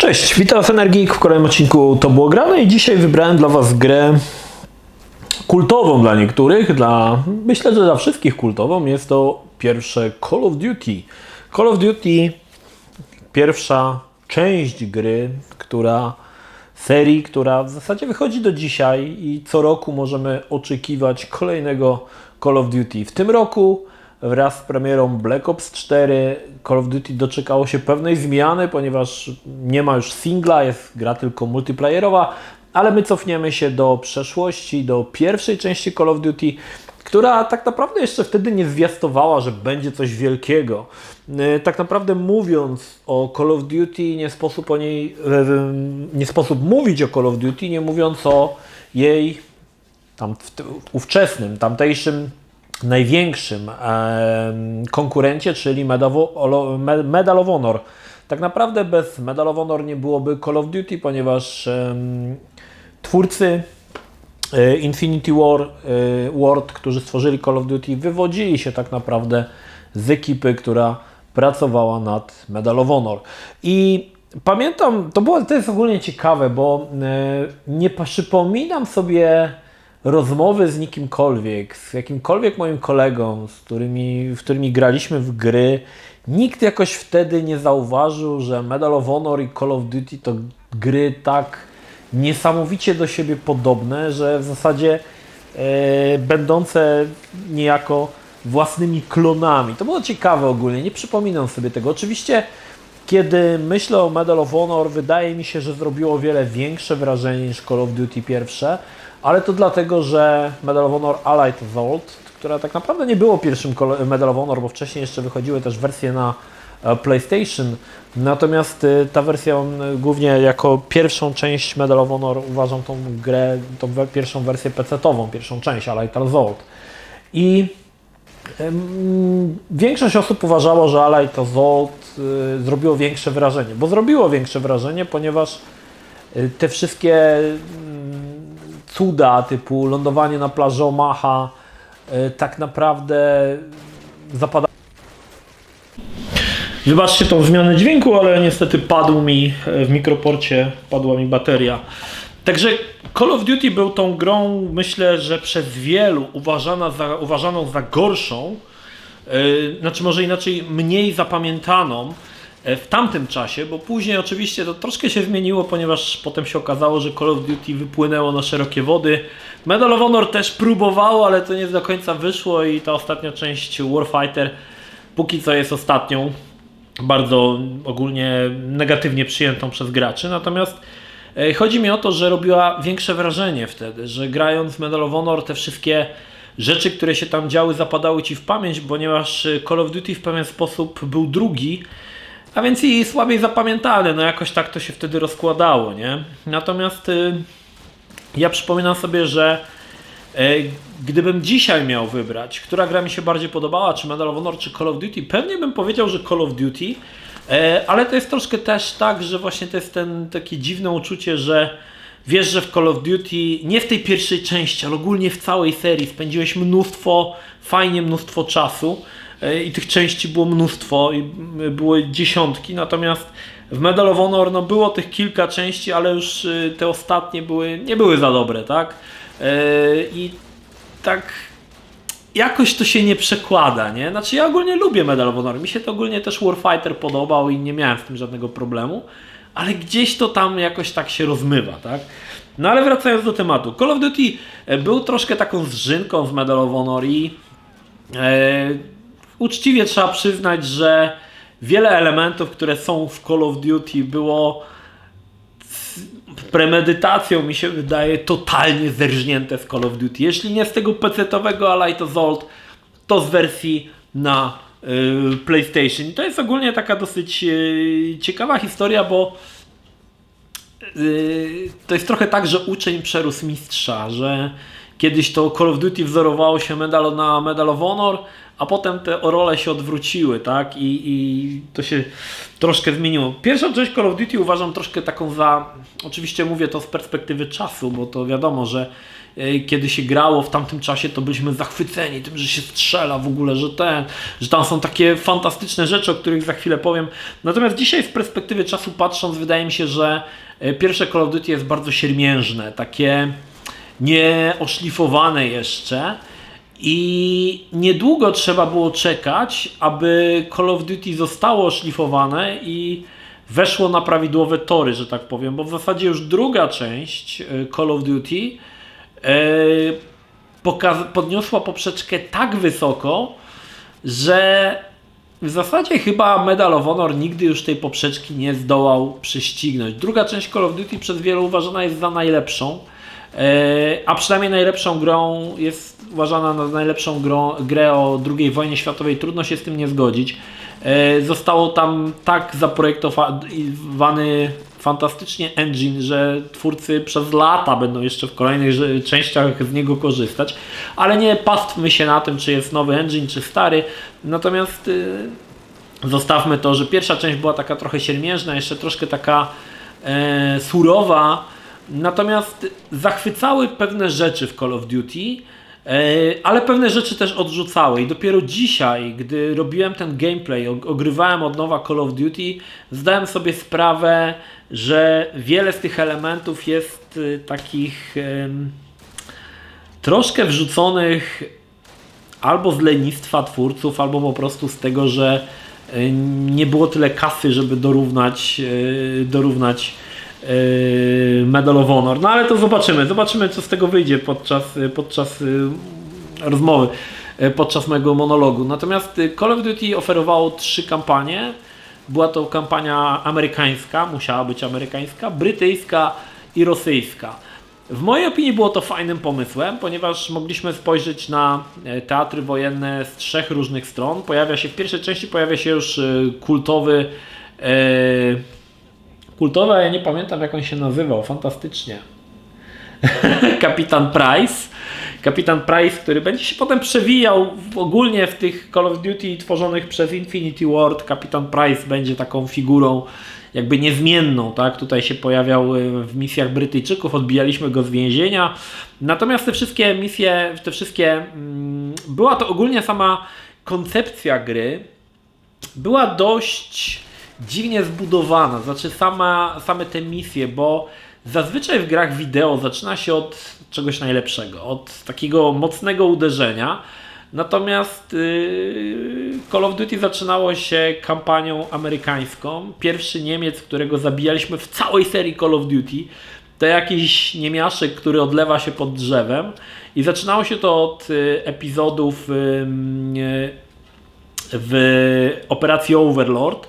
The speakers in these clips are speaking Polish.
Cześć, witam Was Energik w kolejnym odcinku To było grane i dzisiaj wybrałem dla Was grę kultową dla niektórych, myślę, że dla wszystkich kultową. Jest to pierwsze Call of Duty. Call of Duty, pierwsza część gry, serii, która w zasadzie wychodzi do dzisiaj i co roku możemy oczekiwać kolejnego Call of Duty. W tym roku wraz z premierą Black Ops 4 Call of Duty doczekało się pewnej zmiany, ponieważ nie ma już singla, jest gra tylko multiplayerowa, ale my cofniemy się do przeszłości, do pierwszej części Call of Duty, która tak naprawdę jeszcze wtedy nie zwiastowała, że będzie coś wielkiego. Tak naprawdę mówiąc o Call of Duty, nie sposób mówić o Call of Duty, nie mówiąc o jej ówczesnym, tamtejszym największym konkurencie, czyli Medal of Honor. Tak naprawdę bez Medal of Honor nie byłoby Call of Duty, ponieważ twórcy Infinity Ward, którzy stworzyli Call of Duty, wywodzili się tak naprawdę z ekipy, która pracowała nad Medal of Honor. I pamiętam, to jest ogólnie ciekawe, bo nie przypominam sobie rozmowy z nikimkolwiek, z jakimkolwiek moim kolegą, w którymi graliśmy w gry. Nikt jakoś wtedy nie zauważył, że Medal of Honor i Call of Duty to gry tak niesamowicie do siebie podobne, że w zasadzie będące niejako własnymi klonami. To było ciekawe ogólnie, nie przypominam sobie tego. Oczywiście, kiedy myślę o Medal of Honor, wydaje mi się, że zrobiło o wiele większe wrażenie niż Call of Duty pierwsze, ale to dlatego, że Medal of Honor Allied Assault, która tak naprawdę nie było pierwszym Medal of Honor, bo wcześniej jeszcze wychodziły też wersje na PlayStation, natomiast ta wersja głównie jako pierwszą część Medal of Honor uważam tą grę, tą pierwszą wersję PC-tową, pierwszą część Allied Assault. I większość osób uważało, że Allied Assault zrobiło większe wrażenie, bo zrobiło większe wrażenie, ponieważ te wszystkie cuda typu lądowanie na plaży Omaha tak naprawdę zapadają. Wybaczcie tą zmianę dźwięku, ale niestety w mikroporcie padła mi bateria. Także Call of Duty był tą grą, myślę, że przez wielu uważaną za gorszą, znaczy może inaczej, mniej zapamiętaną w tamtym czasie, bo później oczywiście to troszkę się zmieniło, ponieważ potem się okazało, że Call of Duty wypłynęło na szerokie wody. Medal of Honor też próbowało, ale to nie do końca wyszło i ta ostatnia część Warfighter póki co jest ostatnią, bardzo ogólnie negatywnie przyjętą przez graczy. Natomiast chodzi mi o to, że robiła większe wrażenie wtedy, że grając w Medal of Honor te wszystkie rzeczy, które się tam działy, zapadały Ci w pamięć, ponieważ Call of Duty w pewien sposób był drugi, a więc i słabiej zapamiętane, no jakoś tak to się wtedy rozkładało, nie? Natomiast ja przypominam sobie, że gdybym dzisiaj miał wybrać, która gra mi się bardziej podobała, czy Medal of Honor, czy Call of Duty, pewnie bym powiedział, że Call of Duty, ale to jest troszkę też tak, że właśnie to jest takie dziwne uczucie, że wiesz, że w Call of Duty, nie w tej pierwszej części, ale ogólnie w całej serii spędziłeś mnóstwo czasu i tych części było mnóstwo i było dziesiątki, natomiast w Medal of Honor no było tych kilka części, ale już te ostatnie nie były za dobre, tak? I tak jakoś to się nie przekłada, nie? Znaczy ja ogólnie lubię Medal of Honor, mi się to ogólnie też Warfighter podobał i nie miałem z tym żadnego problemu, ale gdzieś to tam jakoś tak się rozmywa, tak? No ale wracając do tematu, Call of Duty był troszkę taką zżynką z Medal of Honor i uczciwie trzeba przyznać, że wiele elementów, które są w Call of Duty było premedytacją, mi się wydaje, totalnie zerżnięte z Call of Duty. Jeśli nie z tego PC-towego Allied Assault, to z wersji na PlayStation. I to jest ogólnie taka dosyć ciekawa historia, bo to jest trochę tak, że uczeń przerósł mistrza, że Kiedyś to Call of Duty wzorowało się na Medal of Honor, a potem te role się odwróciły, tak? I to się troszkę zmieniło. Pierwszą część Call of Duty uważam troszkę taką oczywiście mówię to z perspektywy czasu, bo to wiadomo, że kiedy się grało w tamtym czasie, to byliśmy zachwyceni tym, że się strzela w ogóle, że tam są takie fantastyczne rzeczy, o których za chwilę powiem. Natomiast dzisiaj z perspektywy czasu patrząc, wydaje mi się, że pierwsze Call of Duty jest bardzo siermiężne, takie nieoszlifowane jeszcze. I niedługo trzeba było czekać, aby Call of Duty zostało oszlifowane i weszło na prawidłowe tory, że tak powiem, bo w zasadzie już druga część Call of Duty podniosła poprzeczkę tak wysoko, że w zasadzie chyba Medal of Honor nigdy już tej poprzeczki nie zdołał prześcignąć. Druga część Call of Duty przez wielu uważana jest za najlepszą, a przynajmniej najlepszą grą jest uważana za najlepszą grę o II wojnie światowej. Trudno się z tym nie zgodzić. Zostało tam tak zaprojektowany fantastycznie engine, że twórcy przez lata będą jeszcze w kolejnych częściach z niego korzystać, ale nie pastwmy się na tym, czy jest nowy engine, czy stary. Natomiast zostawmy to, że pierwsza część była taka trochę siermiężna, jeszcze troszkę taka surowa, natomiast zachwycały pewne rzeczy w Call of Duty, ale pewne rzeczy też odrzucały i dopiero dzisiaj, gdy robiłem ten gameplay, ogrywałem od nowa Call of Duty, zdałem sobie sprawę, że wiele z tych elementów jest takich troszkę wrzuconych albo z lenistwa twórców, albo po prostu z tego, że nie było tyle kasy, żeby dorównać Medal of Honor. No ale to zobaczymy co z tego wyjdzie podczas rozmowy, podczas mojego monologu. Natomiast Call of Duty oferowało 3 kampanie. Była to kampania amerykańska, musiała być amerykańska, brytyjska i rosyjska. W mojej opinii było to fajnym pomysłem, ponieważ mogliśmy spojrzeć na teatry wojenne z 3 różnych stron. W pierwszej części pojawia się już kultowy, a ja nie pamiętam jak on się nazywał, fantastycznie. Kapitan Price, który będzie się potem przewijał ogólnie w tych Call of Duty tworzonych przez Infinity Ward. Kapitan Price będzie taką figurą jakby niezmienną, tak? Tutaj się pojawiał w misjach Brytyjczyków, odbijaliśmy go z więzienia. Natomiast te wszystkie była to ogólnie sama koncepcja gry była dość dziwnie zbudowana, znaczy same te misje, bo zazwyczaj w grach wideo zaczyna się od czegoś najlepszego, od takiego mocnego uderzenia, natomiast Call of Duty zaczynało się kampanią amerykańską. Pierwszy Niemiec, którego zabijaliśmy w całej serii Call of Duty, to jakiś niemiaszek, który odlewa się pod drzewem i zaczynało się to od epizodów w operacji Overlord.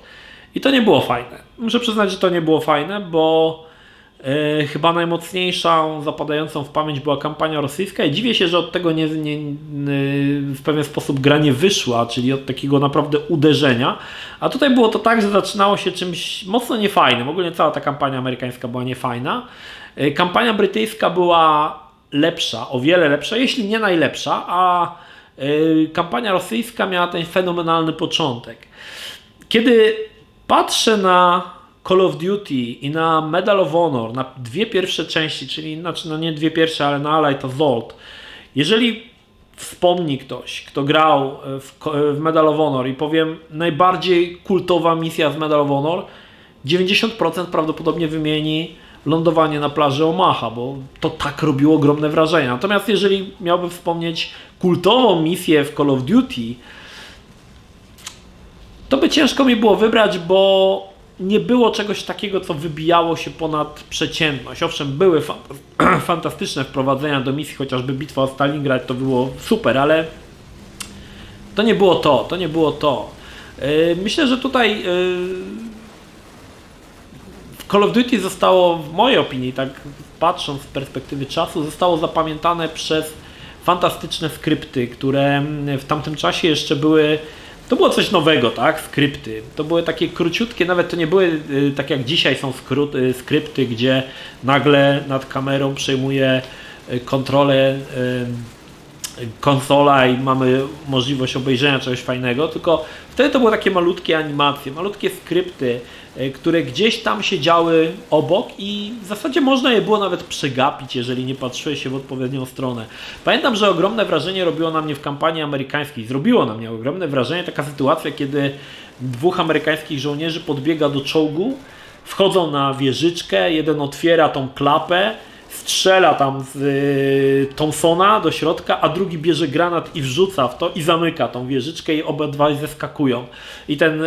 I to nie było fajne. Muszę przyznać, że to nie było fajne, bo chyba najmocniejszą, zapadającą w pamięć była kampania rosyjska i dziwię się, że od tego w pewien sposób gra nie wyszła, czyli od takiego naprawdę uderzenia. A tutaj było to tak, że zaczynało się czymś mocno niefajnym. Ogólnie cała ta kampania amerykańska była niefajna. Kampania brytyjska była lepsza, o wiele lepsza, jeśli nie najlepsza, a kampania rosyjska miała ten fenomenalny początek. Kiedy patrzę na Call of Duty i na Medal of Honor, na 2 pierwsze części, czyli nie 2 pierwsze, ale na Allied Assault. Jeżeli wspomni ktoś, kto grał w Medal of Honor i powiem najbardziej kultowa misja z Medal of Honor, 90% prawdopodobnie wymieni lądowanie na plaży Omaha, bo to tak robiło ogromne wrażenie. Natomiast jeżeli miałbym wspomnieć kultową misję w Call of Duty, to by ciężko mi było wybrać, bo nie było czegoś takiego, co wybijało się ponad przeciętność. Owszem, były fantastyczne wprowadzenia do misji, chociażby bitwa o Stalingrad to było super, ale to nie było to. Myślę, że tutaj w Call of Duty zostało, w mojej opinii, tak patrząc z perspektywy czasu, zostało zapamiętane przez fantastyczne skrypty, które w tamtym czasie jeszcze były. To było coś nowego, tak? Skrypty. To były takie króciutkie, nawet to nie były tak jak dzisiaj są skrypty, gdzie nagle nad kamerą przejmuje kontrolę konsola i mamy możliwość obejrzenia czegoś fajnego, tylko wtedy to były takie malutkie animacje, malutkie skrypty, które gdzieś tam się działy obok i w zasadzie można je było nawet przegapić, jeżeli nie patrzyły się w odpowiednią stronę. Pamiętam, że ogromne wrażenie robiło na mnie w kampanii amerykańskiej, zrobiło na mnie ogromne wrażenie taka sytuacja, kiedy dwóch amerykańskich żołnierzy podbiega do czołgu, wchodzą na wieżyczkę, jeden otwiera tą klapę, strzela tam z Thompsona do środka, a drugi bierze granat i wrzuca w to i zamyka tą wieżyczkę i obydwaj zeskakują. I ten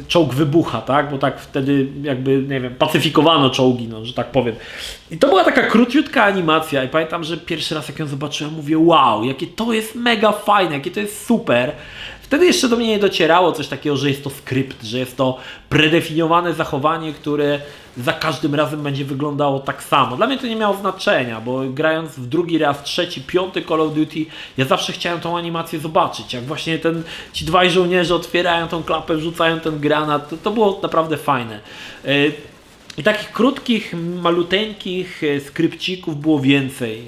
czołg wybucha, tak? Bo tak wtedy jakby, nie wiem, pacyfikowano czołgi, no, że tak powiem. I to była taka króciutka animacja i pamiętam, że pierwszy raz jak ją zobaczyłem, mówię wow, jakie to jest mega fajne, jakie to jest super. Wtedy jeszcze do mnie nie docierało coś takiego, że jest to skrypt, że jest to predefiniowane zachowanie, które za każdym razem będzie wyglądało tak samo. Dla mnie to nie miało znaczenia, bo grając w drugi raz, trzeci, piąty Call of Duty, ja zawsze chciałem tą animację zobaczyć, jak właśnie ci dwaj żołnierze otwierają tą klapę, wrzucają ten granat, to było naprawdę fajne. I takich krótkich, maluteńkich skrypcików było więcej.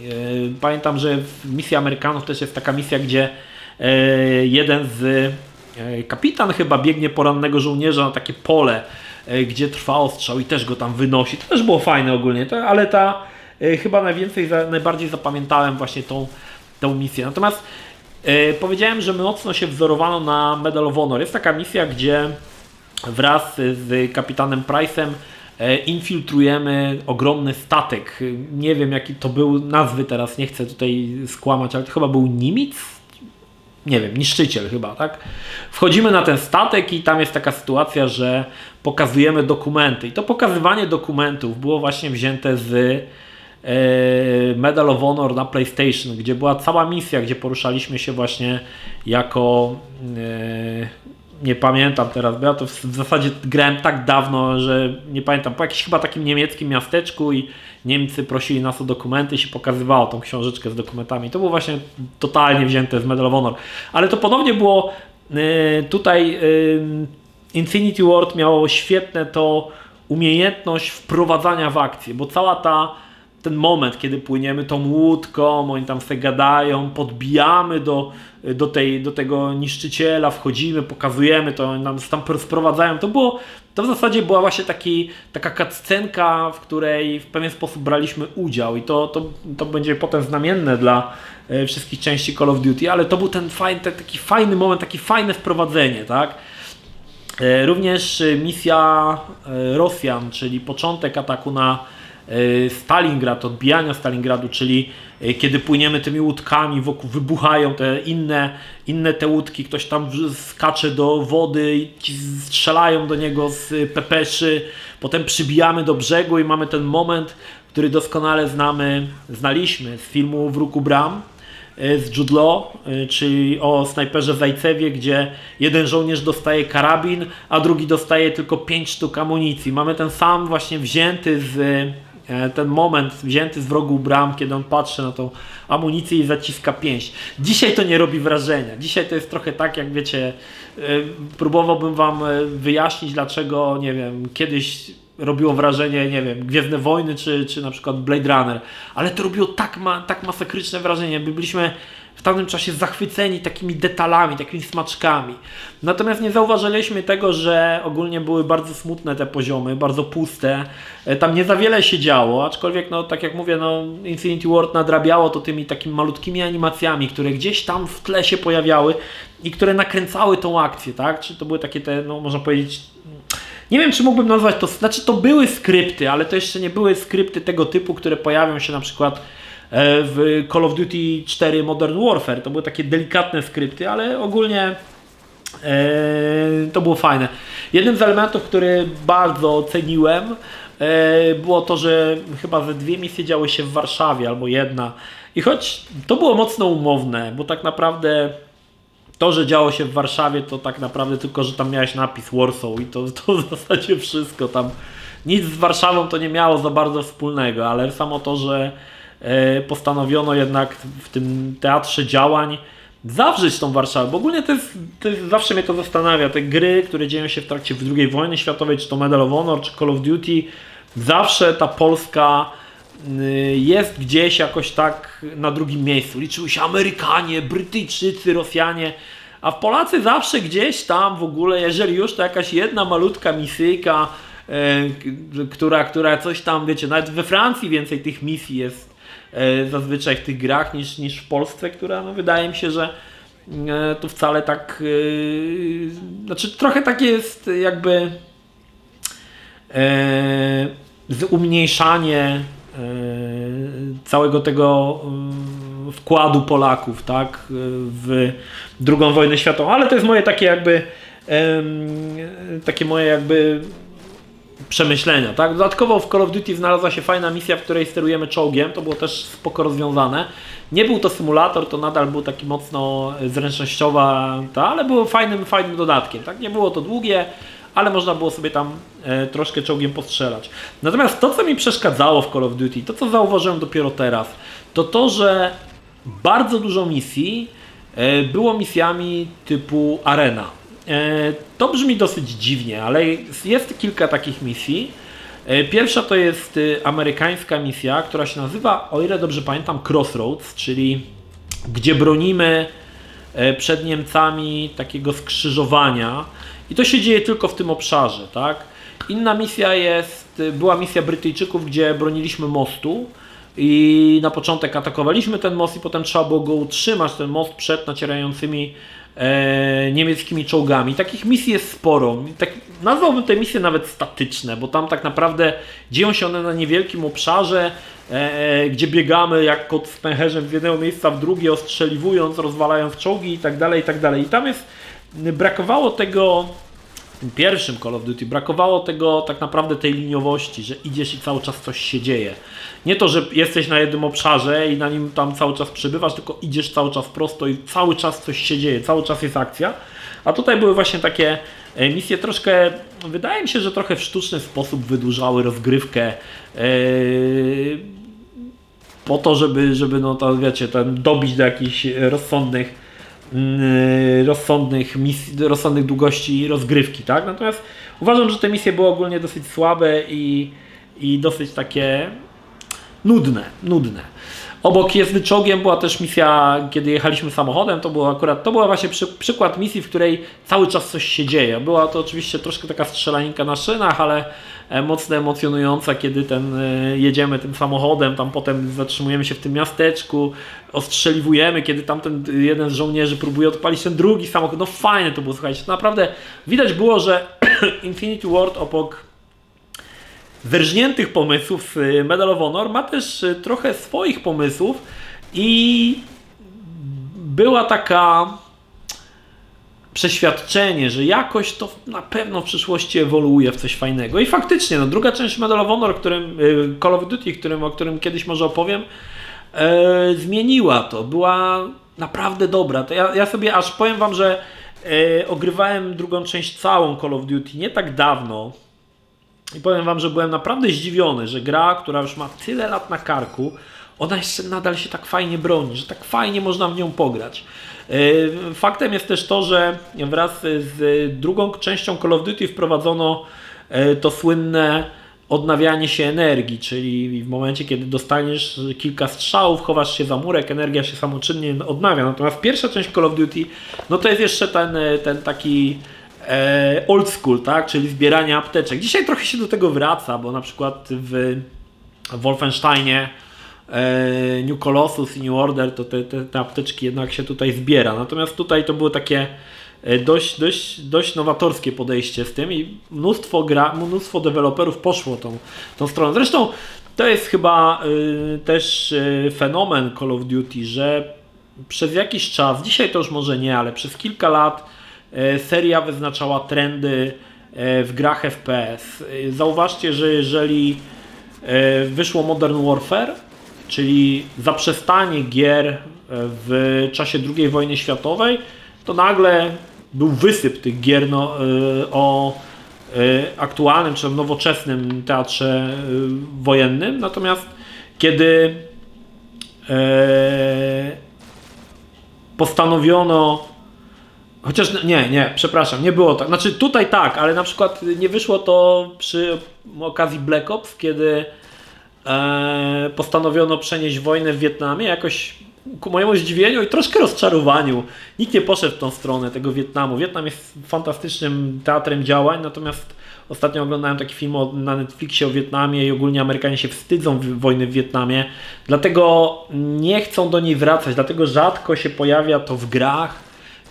Pamiętam, że w misji Amerykanów też jest taka misja, gdzie jeden z kapitan chyba biegnie porannego żołnierza na takie pole, gdzie trwa ostrzał i też go tam wynosi. To też było fajne ogólnie, ale chyba najbardziej zapamiętałem właśnie tą misję. Natomiast powiedziałem, że mocno się wzorowano na Medal of Honor. Jest taka misja, gdzie wraz z kapitanem Price'em infiltrujemy ogromny statek. Nie wiem jaki to był, nazwy teraz nie chcę tutaj skłamać, ale to chyba był Nimitz? Nie wiem, niszczyciel chyba, tak? Wchodzimy na ten statek i tam jest taka sytuacja, że pokazujemy dokumenty. I to pokazywanie dokumentów było właśnie wzięte z Medal of Honor na PlayStation, gdzie była cała misja, gdzie poruszaliśmy się właśnie jako... nie pamiętam teraz, bo ja to w zasadzie grałem tak dawno, że nie pamiętam, po jakimś chyba takim niemieckim miasteczku i Niemcy prosili nas o dokumenty i się pokazywało tą książeczkę z dokumentami. To było właśnie totalnie wzięte z Medal of Honor. Ale to ponownie było tutaj Infinity Ward miało świetne to umiejętność wprowadzania w akcję, bo ten moment, kiedy płyniemy tą łódką, oni tam sobie gadają, podbijamy do tego niszczyciela, wchodzimy, pokazujemy to, oni nam tam sprowadzają. To w zasadzie była właśnie taka cutscenka, w której w pewien sposób braliśmy udział i to będzie potem znamienne dla wszystkich części Call of Duty, ale to był taki fajny moment, takie fajne wprowadzenie, tak? Również misja Rosjan, czyli początek ataku na Stalingrad, odbijania Stalingradu, czyli kiedy płyniemy tymi łódkami, wokół wybuchają te inne te łódki, ktoś tam skacze do wody i ci strzelają do niego z pepeszy, potem przybijamy do brzegu i mamy ten moment, który doskonale znaliśmy z filmu Wróg u bram z Jude Law, czyli o snajperze Zajcewie, gdzie jeden żołnierz dostaje karabin, a drugi dostaje tylko 5 sztuk amunicji. Mamy ten sam właśnie ten moment wzięty z Wrogu u bram, kiedy on patrzy na tą amunicję i zaciska pięść. Dzisiaj to nie robi wrażenia. Dzisiaj to jest trochę tak, jak wiecie, próbowałbym wam wyjaśnić, dlaczego, nie wiem, kiedyś robiło wrażenie, nie wiem, Gwiezdne Wojny czy na przykład Blade Runner, ale to robiło tak masakryczne wrażenie, byliśmy w tamtym czasie zachwyceni takimi detalami, takimi smaczkami. Natomiast nie zauważyliśmy tego, że ogólnie były bardzo smutne te poziomy, bardzo puste. Tam nie za wiele się działo, aczkolwiek, no tak jak mówię, no Infinity Ward nadrabiało to tymi takimi malutkimi animacjami, które gdzieś tam w tle się pojawiały i które nakręcały tą akcję, tak? Czy to były takie no można powiedzieć... Nie wiem, czy mógłbym nazwać to... Znaczy, to były skrypty, ale to jeszcze nie były skrypty tego typu, które pojawią się na przykład w Call of Duty 4 Modern Warfare. To były takie delikatne skrypty, ale ogólnie to było fajne. Jednym z elementów, który bardzo ceniłem, było to, że chyba ze 2 misje działy się w Warszawie, albo jedna. I choć to było mocno umowne, bo tak naprawdę to, że działo się w Warszawie, to tak naprawdę tylko, że tam miałeś napis Warsaw i to w zasadzie wszystko. Tam nic z Warszawą to nie miało za bardzo wspólnego, ale samo to, że postanowiono jednak w tym teatrze działań zawrzeć tą Warszawę, bo ogólnie to jest zawsze mnie to zastanawia, te gry, które dzieją się w trakcie II wojny światowej, czy to Medal of Honor, czy Call of Duty, zawsze ta polska jest gdzieś jakoś tak na drugim miejscu. Liczyły się Amerykanie, Brytyjczycy, Rosjanie, a Polacy zawsze gdzieś tam w ogóle, jeżeli już, to jakaś jedna malutka misyjka, która coś tam, wiecie, nawet we Francji więcej tych misji jest zazwyczaj w tych grach niż w Polsce, która no, wydaje mi się, że to wcale tak, znaczy trochę takie jest jakby umniejszanie całego tego wkładu Polaków, tak, w II wojnę światową, ale to jest moje takie jakby moje jakby przemyślenia, tak. Dodatkowo w Call of Duty znalazła się fajna misja, w której sterujemy czołgiem, to było też spoko rozwiązane. Nie był to symulator, to nadal był taki mocno zręcznościowa, ale było fajnym dodatkiem, tak. Nie było to długie, ale można było sobie tam troszkę czołgiem postrzelać. Natomiast to, co mi przeszkadzało w Call of Duty, to co zauważyłem dopiero teraz, to, że bardzo dużo misji było misjami typu arena. To brzmi dosyć dziwnie, ale jest kilka takich misji. Pierwsza to jest amerykańska misja, która się nazywa, o ile dobrze pamiętam, Crossroads, czyli gdzie bronimy przed Niemcami takiego skrzyżowania i to się dzieje tylko w tym obszarze, tak? Inna misja była misja Brytyjczyków, gdzie broniliśmy mostu i na początek atakowaliśmy ten most i potem trzeba było go utrzymać, ten most przed nacierającymi niemieckimi czołgami. Takich misji jest sporo. Tak, nazwałbym te misje nawet statyczne, bo tam tak naprawdę dzieją się one na niewielkim obszarze, gdzie biegamy jak kot z pęcherzem z jednego miejsca w drugie, ostrzeliwując, rozwalając czołgi i tak dalej, i tak dalej. I tam brakowało tego, w tym pierwszym Call of Duty, brakowało tego tak naprawdę tej liniowości, że idziesz i cały czas coś się dzieje. Nie to, że jesteś na jednym obszarze i na nim tam cały czas przebywasz, tylko idziesz cały czas prosto i cały czas coś się dzieje, cały czas jest akcja. A tutaj były właśnie takie misje troszkę, wydaje mi się, że trochę w sztuczny sposób wydłużały rozgrywkę po to, żeby no to wiecie, dobić do jakichś rozsądnych długości rozgrywki, tak? Natomiast uważam, że te misje były ogólnie dosyć słabe i dosyć takie nudne. Obok jezdy czołgiem była też misja, kiedy jechaliśmy samochodem, to była właśnie przykład misji, w której cały czas coś się dzieje. Była to oczywiście troszkę taka strzelaninka na szynach, ale mocno emocjonująca, kiedy jedziemy tym samochodem, tam potem zatrzymujemy się w tym miasteczku, ostrzeliwujemy, kiedy tamten jeden z żołnierzy próbuje odpalić ten drugi samochód. No fajne to było, słuchajcie. Naprawdę widać było, że Infinity Ward obok wyrżniętych pomysłów z Medal of Honor ma też trochę swoich pomysłów i była taka przeświadczenie, że jakoś to na pewno w przyszłości ewoluuje w coś fajnego. I faktycznie, no, druga część Medal of Honor, Call of Duty, o którym kiedyś może opowiem, zmieniła to. Była naprawdę dobra. To ja sobie aż powiem wam, że ogrywałem drugą część całą Call of Duty nie tak dawno. I powiem wam, że byłem naprawdę zdziwiony, że gra, która już ma tyle lat na karku, ona jeszcze nadal się tak fajnie broni, że tak fajnie można w nią pograć. Faktem jest też to, że wraz z drugą częścią Call of Duty wprowadzono to słynne odnawianie się energii, czyli w momencie, kiedy dostaniesz kilka strzałów, chowasz się za murek, energia się samoczynnie odnawia. Natomiast pierwsza część Call of Duty, no to jest jeszcze ten taki old school, tak? Czyli zbieranie apteczek. Dzisiaj trochę się do tego wraca, bo na przykład w Wolfensteinie New Colossus i New Order to te apteczki jednak się tutaj zbiera. Natomiast tutaj to było takie dość nowatorskie podejście z tym i mnóstwo deweloperów poszło tą stroną. Zresztą to jest chyba też fenomen Call of Duty, że przez jakiś czas, dzisiaj to już może nie, ale przez kilka lat seria wyznaczała trendy w grach FPS. Zauważcie, że jeżeli wyszło Modern Warfare, czyli zaprzestanie gier w czasie II wojny światowej, to nagle był wysyp tych gier o aktualnym czy nowoczesnym teatrze wojennym. Natomiast kiedy postanowiono, chociaż przepraszam, nie było tak. Znaczy tutaj tak, ale na przykład nie wyszło to przy okazji Black Ops, kiedy postanowiono przenieść wojnę w Wietnamie. Jakoś ku mojemu zdziwieniu i troszkę rozczarowaniu nikt nie poszedł w tą stronę tego Wietnamu. Wietnam jest fantastycznym teatrem działań, natomiast ostatnio oglądałem taki film na Netflixie o Wietnamie i ogólnie Amerykanie się wstydzą wojny w Wietnamie, dlatego nie chcą do niej wracać, dlatego rzadko się pojawia to w grach,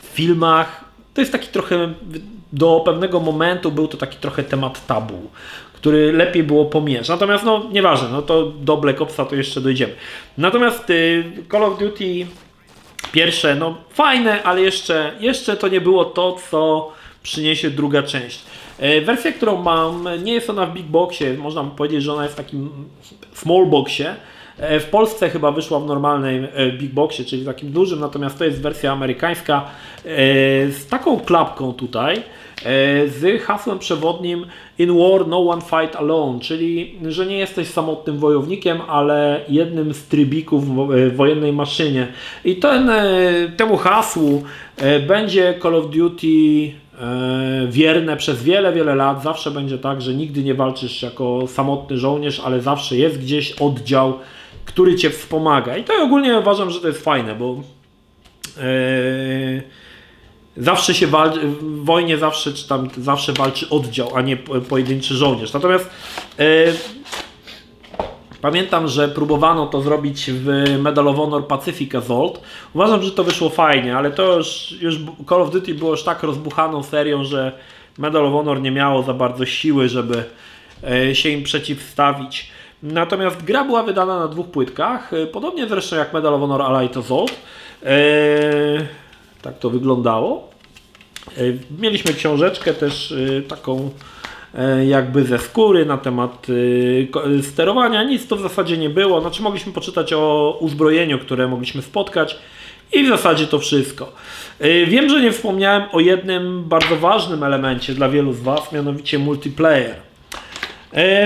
w filmach. To jest taki trochę, do pewnego momentu był to taki trochę temat tabu, który lepiej było pomijać. Natomiast no nieważne, no to do Black Opsa to jeszcze dojdziemy. Natomiast Call of Duty pierwsze, no fajne, ale jeszcze to nie było to, co przyniesie druga część. Wersja, którą mam, nie jest ona w Big Boxie, można powiedzieć, że ona jest w takim small boxie. W Polsce chyba wyszła w normalnej Big Boxie, czyli takim dużym, natomiast to jest wersja amerykańska z taką klapką tutaj, z hasłem przewodnim In War No One Fight Alone, czyli że nie jesteś samotnym wojownikiem, ale jednym z trybików w wojennej maszynie. I temu hasłu będzie Call of Duty wierne przez wiele, wiele lat. Zawsze będzie tak, że nigdy nie walczysz jako samotny żołnierz, ale zawsze jest gdzieś oddział, który cię wspomaga. I to ogólnie uważam, że to jest fajne, bo zawsze się walczy, w wojnie zawsze walczy oddział, a nie pojedynczy żołnierz. Natomiast pamiętam, że próbowano to zrobić w Medal of Honor Pacific Assault. Uważam, że to wyszło fajnie, ale to już Call of Duty było już tak rozbuchaną serią, że Medal of Honor nie miało za bardzo siły, żeby się im przeciwstawić. Natomiast gra była wydana na 2 płytkach, podobnie zresztą jak Medal of Honor Allied Assault. Tak to wyglądało. Mieliśmy książeczkę też taką jakby ze skóry na temat sterowania. Nic to w zasadzie nie było. Znaczy mogliśmy poczytać o uzbrojeniu, które mogliśmy spotkać i w zasadzie to wszystko. Wiem, że nie wspomniałem o jednym bardzo ważnym elemencie dla wielu z Was, mianowicie multiplayer.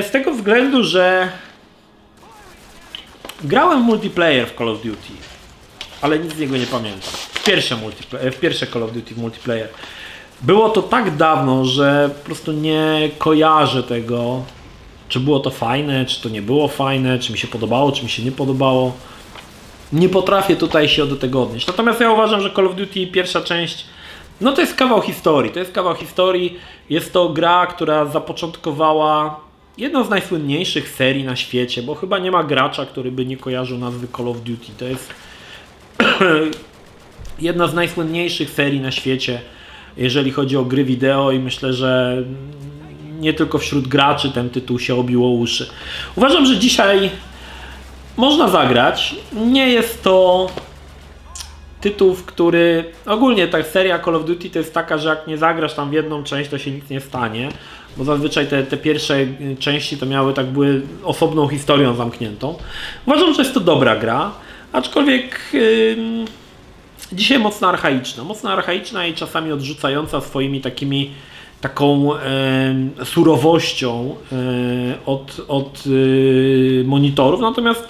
Z tego względu, że grałem w multiplayer w Call of Duty, ale nic z niego nie pamiętam. W pierwsze Call of Duty w multiplayer. Było to tak dawno, że po prostu nie kojarzę tego, czy było to fajne, czy to nie było fajne, czy mi się podobało, czy mi się nie podobało. Nie potrafię tutaj się do tego odnieść. Natomiast ja uważam, że Call of Duty pierwsza część, no to jest kawał historii. To jest kawał historii. Jest to gra, która zapoczątkowała jedną z najsłynniejszych serii na świecie, bo chyba nie ma gracza, który by nie kojarzył nazwy Call of Duty. To jest jedna z najsłynniejszych serii na świecie, jeżeli chodzi o gry wideo, i myślę, że nie tylko wśród graczy ten tytuł się obiło uszy. Uważam, że dzisiaj można zagrać. Nie jest to tytuł, w który ogólnie ta seria Call of Duty to jest taka, że jak nie zagrasz tam w jedną część, to się nic nie stanie, bo zazwyczaj te pierwsze części to były osobną historią zamkniętą. Uważam, że jest to dobra gra, aczkolwiek dzisiaj mocno archaiczna i czasami odrzucająca swoimi taką surowością od monitorów. Natomiast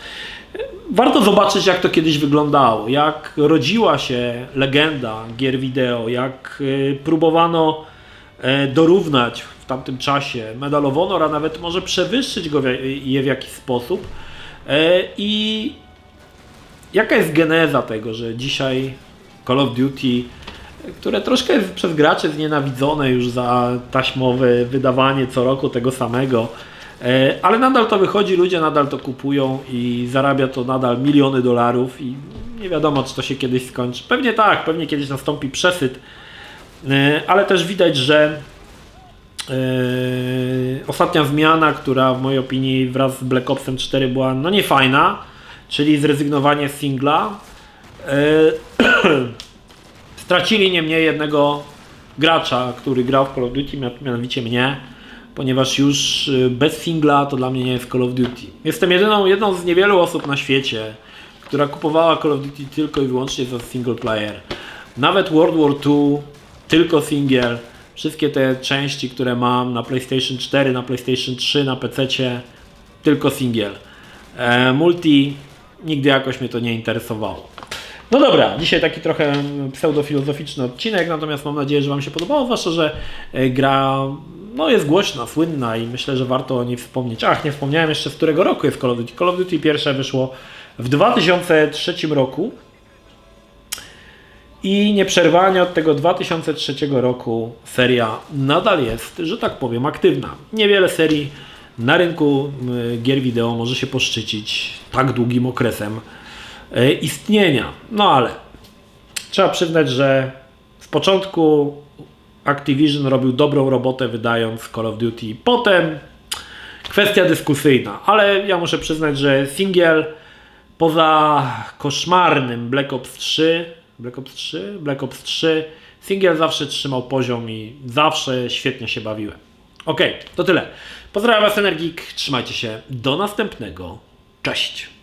warto zobaczyć, jak to kiedyś wyglądało, jak rodziła się legenda gier wideo, jak próbowano dorównać w tamtym czasie Medal of Honor, a nawet może przewyższyć je w jakiś sposób. I jaka jest geneza tego, że dzisiaj Call of Duty, które troszkę jest przez graczy znienawidzone już za taśmowe wydawanie co roku tego samego, ale nadal to wychodzi, ludzie nadal to kupują i zarabia to nadal miliony dolarów i nie wiadomo, czy to się kiedyś skończy. Pewnie tak, pewnie kiedyś nastąpi przesyt, ale też widać, że ostatnia zmiana, która w mojej opinii wraz z Black Opsem 4 była no niefajna, czyli zrezygnowanie z singla. Stracili nie mniej jednego gracza, który grał w Call of Duty, mianowicie mnie, ponieważ już bez singla to dla mnie nie jest Call of Duty. Jestem jedną z niewielu osób na świecie, która kupowała Call of Duty tylko i wyłącznie za single player. Nawet World War II, tylko single. Wszystkie te części, które mam na PlayStation 4, na PlayStation 3, na PC-cie, tylko single. Multi nigdy jakoś mnie to nie interesowało. No dobra, dzisiaj taki trochę pseudofilozoficzny odcinek, natomiast mam nadzieję, że Wam się podobało, zwłaszcza, że gra no, jest głośna, słynna i myślę, że warto o niej wspomnieć. Ach, nie wspomniałem jeszcze, z którego roku jest Call of Duty. Call of Duty pierwsze wyszło w 2003 roku i nieprzerwanie od tego 2003 roku seria nadal jest, że tak powiem, aktywna. Niewiele serii na rynku gier wideo może się poszczycić tak długim okresem istnienia. No ale trzeba przyznać, że z początku Activision robił dobrą robotę, wydając Call of Duty. Potem kwestia dyskusyjna, ale ja muszę przyznać, że singiel poza koszmarnym Black Ops 3 singiel zawsze trzymał poziom i zawsze świetnie się bawiłem. Ok, to tyle. Pozdrawiam Was, Energik, trzymajcie się, do następnego, cześć!